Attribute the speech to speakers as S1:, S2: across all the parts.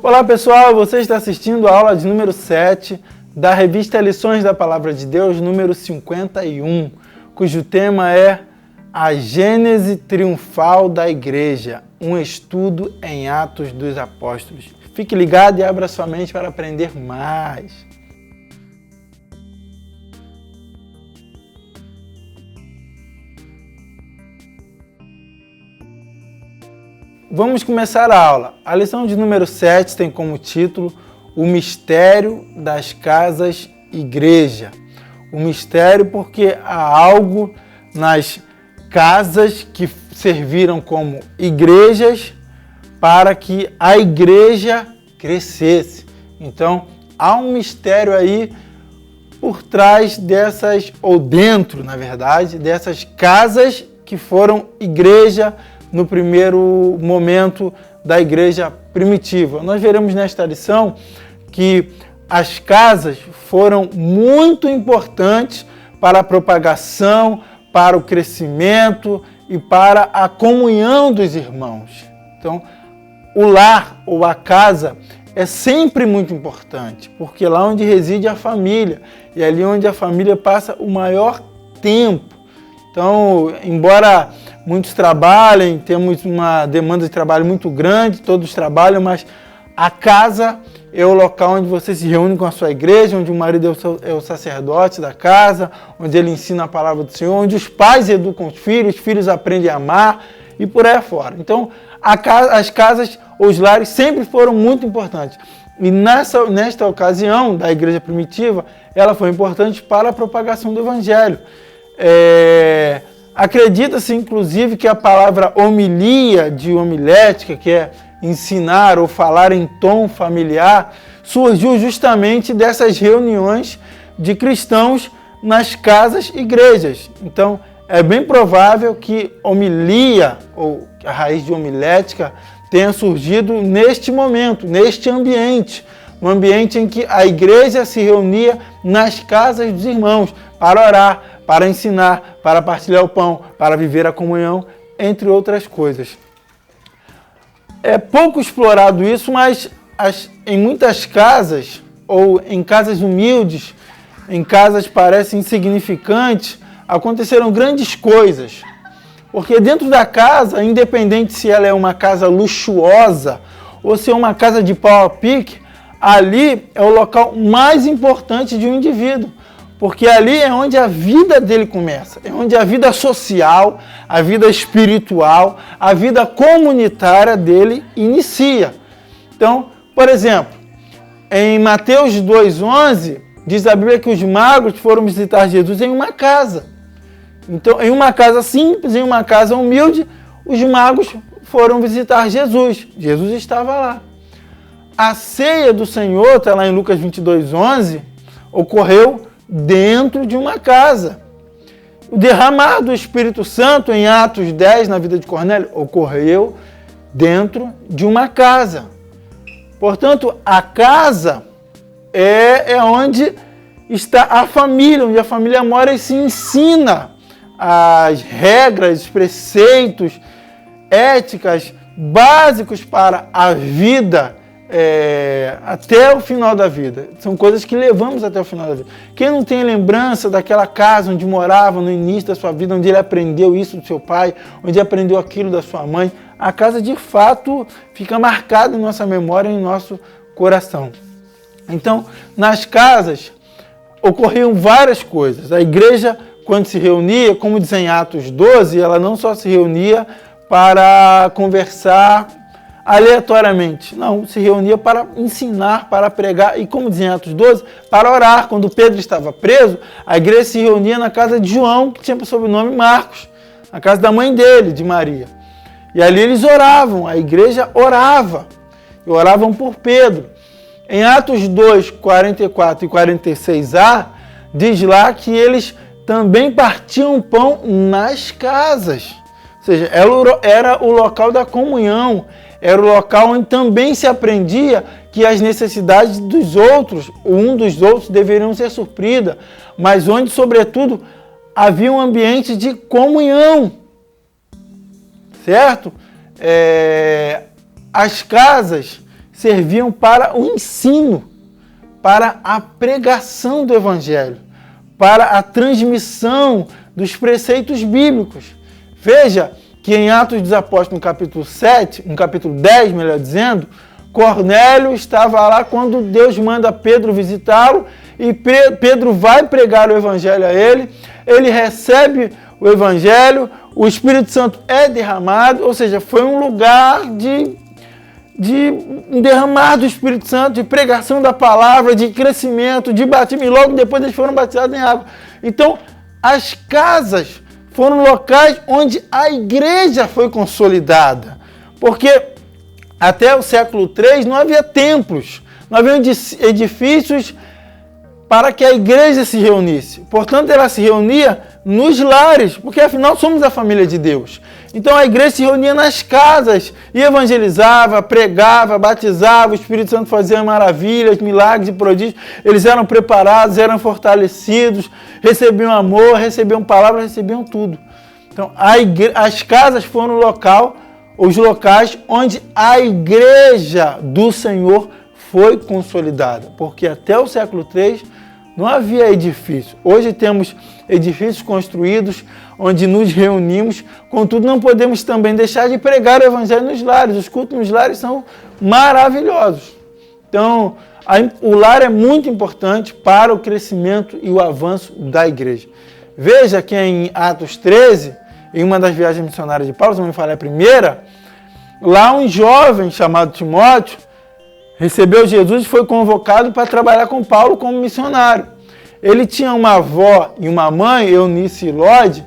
S1: Olá pessoal, você está assistindo a aula de número 7 da revista Lições da Palavra de Deus, número 51, cujo tema é A Gênese Triunfal da Igreja, um estudo em Atos dos Apóstolos. Fique ligado e abra sua mente para aprender mais. Vamos começar a aula. A lição de número 7 tem como título O Mistério das Casas Igreja. O mistério porque há algo nas casas que serviram como igrejas para que a igreja crescesse. Então, há um mistério aí por trás dessas, ou dentro, na verdade, dessas casas que foram igreja no primeiro momento da igreja primitiva. Nós veremos nesta lição que as casas foram muito importantes para a propagação, para o crescimento e para a comunhão dos irmãos. Então, o lar ou a casa é sempre muito importante, porque é lá onde reside a família e é ali onde a família passa o maior tempo. Então, embora muitos trabalhem, temos uma demanda de trabalho muito grande, todos trabalham, mas a casa é o local onde você se reúne com a sua igreja, onde o marido é o sacerdote da casa, onde ele ensina a palavra do Senhor, onde os pais educam os filhos aprendem a amar e por aí afora. Então, as casas ou os lares sempre foram muito importantes. E nesta ocasião da igreja primitiva, ela foi importante para a propagação do evangelho. Acredita-se, inclusive, que a palavra homilia, de homilética, que é ensinar ou falar em tom familiar, surgiu justamente dessas reuniões de cristãos nas casas igrejas. Então, é bem provável que homilia, ou a raiz de homilética, tenha surgido neste momento, neste ambiente, um ambiente em que a igreja se reunia nas casas dos irmãos para orar, para ensinar, para partilhar o pão, para viver a comunhão, entre outras coisas. É pouco explorado isso, mas em muitas casas, ou em casas humildes, em casas que parecem insignificantes, aconteceram grandes coisas. Porque dentro da casa, independente se ela é uma casa luxuosa ou se é uma casa de pau a pique, ali é o local mais importante de um indivíduo. Porque ali é onde a vida dele começa, é onde a vida social, a vida espiritual, a vida comunitária dele inicia. Então, por exemplo, em Mateus 2,11, diz a Bíblia que os magos foram visitar Jesus em uma casa. Então, em uma casa simples, em uma casa humilde, os magos foram visitar Jesus. Jesus estava lá. A ceia do Senhor, está lá em Lucas 22,11, ocorreu dentro de uma casa. O derramar do Espírito Santo em Atos 10, na vida de Cornélio, ocorreu dentro de uma casa. Portanto, a casa é onde está a família, onde a família mora e se ensina as regras, os preceitos, éticas básicos para a vida até o final da vida. São coisas que levamos até o final da vida. Quem não tem lembrança daquela casa onde morava no início da sua vida, onde ele aprendeu isso do seu pai, onde aprendeu aquilo da sua mãe, a casa de fato fica marcada em nossa memória, em nosso coração. Então, nas casas ocorriam várias coisas. A igreja, quando se reunia, como diz em Atos 12, ela não só se reunia para conversar aleatoriamente. Não, se reunia para ensinar, para pregar e, como diz em Atos 12, para orar. Quando Pedro estava preso, a igreja se reunia na casa de João, que tinha por sobrenome Marcos, na casa da mãe dele, de Maria. E ali eles oravam, a igreja orava, e oravam por Pedro. Em Atos 2, 44 e 46a, diz lá que eles também partiam pão nas casas. Ou seja, era o local da comunhão, era o local onde também se aprendia que as necessidades dos outros, um dos outros, deveriam ser supridas, mas onde, sobretudo, havia um ambiente de comunhão, certo? As casas serviam para o ensino, para a pregação do Evangelho, para a transmissão dos preceitos bíblicos. Veja que em Atos dos Apóstolos, no capítulo 7, no capítulo 10, melhor dizendo, Cornélio estava lá quando Deus manda Pedro visitá-lo e Pedro vai pregar o Evangelho a ele, ele recebe o Evangelho, o Espírito Santo é derramado, ou seja, foi um lugar de derramar do Espírito Santo, de pregação da palavra, de crescimento, de batismo, e logo depois eles foram batizados em água. Então, as casas foram locais onde a igreja foi consolidada, porque até o século III não havia templos, não havia edifícios para que a igreja se reunisse. Portanto, ela se reunia nos lares, porque afinal somos a família de Deus. Então a igreja se reunia nas casas e evangelizava, pregava, batizava, o Espírito Santo fazia maravilhas, milagres e prodígios. Eles eram preparados, eram fortalecidos, recebiam amor, recebiam palavras, recebiam tudo. Então as casas foram os locais onde a igreja do Senhor foi consolidada, porque até o século III não havia edifício. Hoje temos edifícios construídos onde nos reunimos, contudo não podemos também deixar de pregar o Evangelho nos lares. Os cultos nos lares são maravilhosos. Então, o lar é muito importante para o crescimento e o avanço da igreja. Veja que em Atos 13, em uma das viagens missionárias de Paulo, se não me falei a primeira, lá um jovem chamado Timóteo recebeu Jesus e foi convocado para trabalhar com Paulo como missionário. Ele tinha uma avó e uma mãe, Eunice e Lode,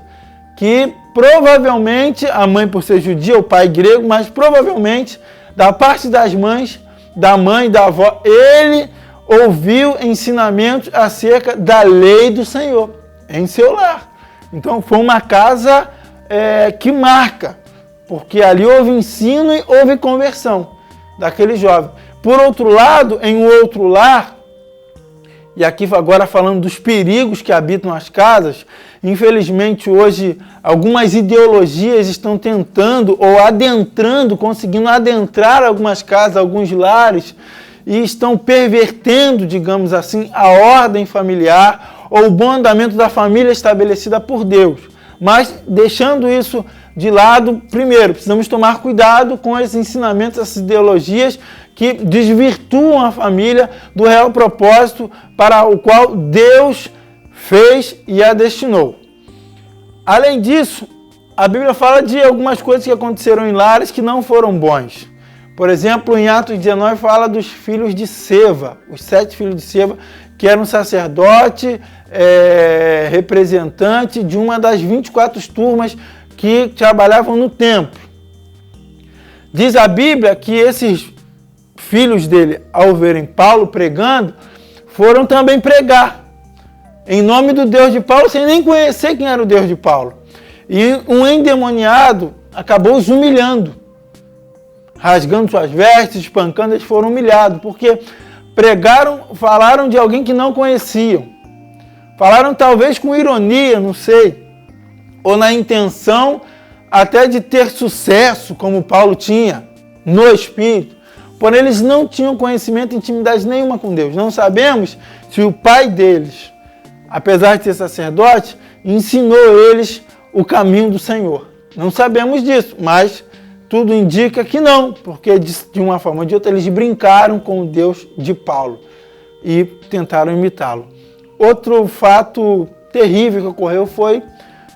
S1: que provavelmente, a mãe por ser judia, o pai grego, mas provavelmente, da parte das mães, da mãe e da avó, ele ouviu ensinamentos acerca da lei do Senhor em seu lar. Então foi uma casa que marca, porque ali houve ensino e houve conversão daquele jovem. Por outro lado, em um outro lar, e aqui agora falando dos perigos que habitam as casas, infelizmente hoje algumas ideologias estão tentando ou adentrando, conseguindo adentrar algumas casas, alguns lares, e estão pervertendo, digamos assim, a ordem familiar ou o bom andamento da família estabelecida por Deus. Mas deixando isso de lado, primeiro, precisamos tomar cuidado com esses ensinamentos, essas ideologias que desvirtuam a família do real propósito para o qual Deus fez e a destinou. Além disso, a Bíblia fala de algumas coisas que aconteceram em lares que não foram bons. Por exemplo, em Atos 19 fala dos filhos de Seva, os 7 filhos de Seva, que eram sacerdote, representante de uma das 24 turmas que trabalhavam no templo. Diz a Bíblia que esses filhos dele, ao verem Paulo pregando, foram também pregar em nome do Deus de Paulo, sem nem conhecer quem era o Deus de Paulo. E um endemoniado acabou os humilhando, rasgando suas vestes, espancando, eles foram humilhados, porque falaram de alguém que não conheciam. Falaram talvez com ironia, não sei, ou na intenção até de ter sucesso, como Paulo tinha, no Espírito. Porém, eles não tinham conhecimento e intimidade nenhuma com Deus. Não sabemos se o pai deles, apesar de ser sacerdote, ensinou eles o caminho do Senhor. Não sabemos disso, mas tudo indica que não, porque de uma forma ou de outra eles brincaram com o Deus de Paulo e tentaram imitá-lo. Outro fato terrível que ocorreu foi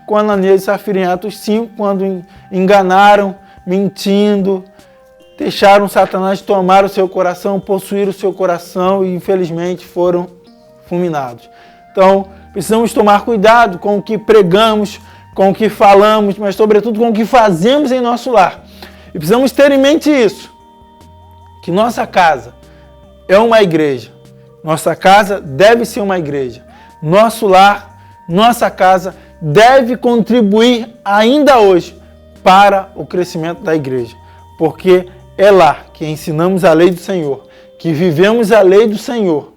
S1: com Ananias e Safira em Atos 5, quando enganaram, mentindo, deixaram Satanás tomar o seu coração, possuir o seu coração e infelizmente foram fulminados. Então, precisamos tomar cuidado com o que pregamos, com o que falamos, mas sobretudo com o que fazemos em nosso lar. E precisamos ter em mente isso, que nossa casa é uma igreja. Nossa casa deve ser uma igreja. Nosso lar, nossa casa deve contribuir ainda hoje para o crescimento da igreja. Porque é lá que ensinamos a lei do Senhor, que vivemos a lei do Senhor.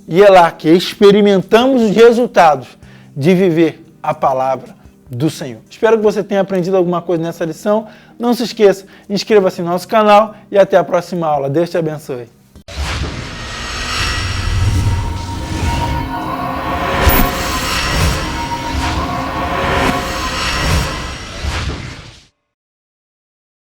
S1: E é lá que experimentamos os resultados de viver a palavra do Senhor. Espero que você tenha aprendido alguma coisa nessa lição. Não se esqueça, inscreva-se no nosso canal e até a próxima aula. Deus te abençoe.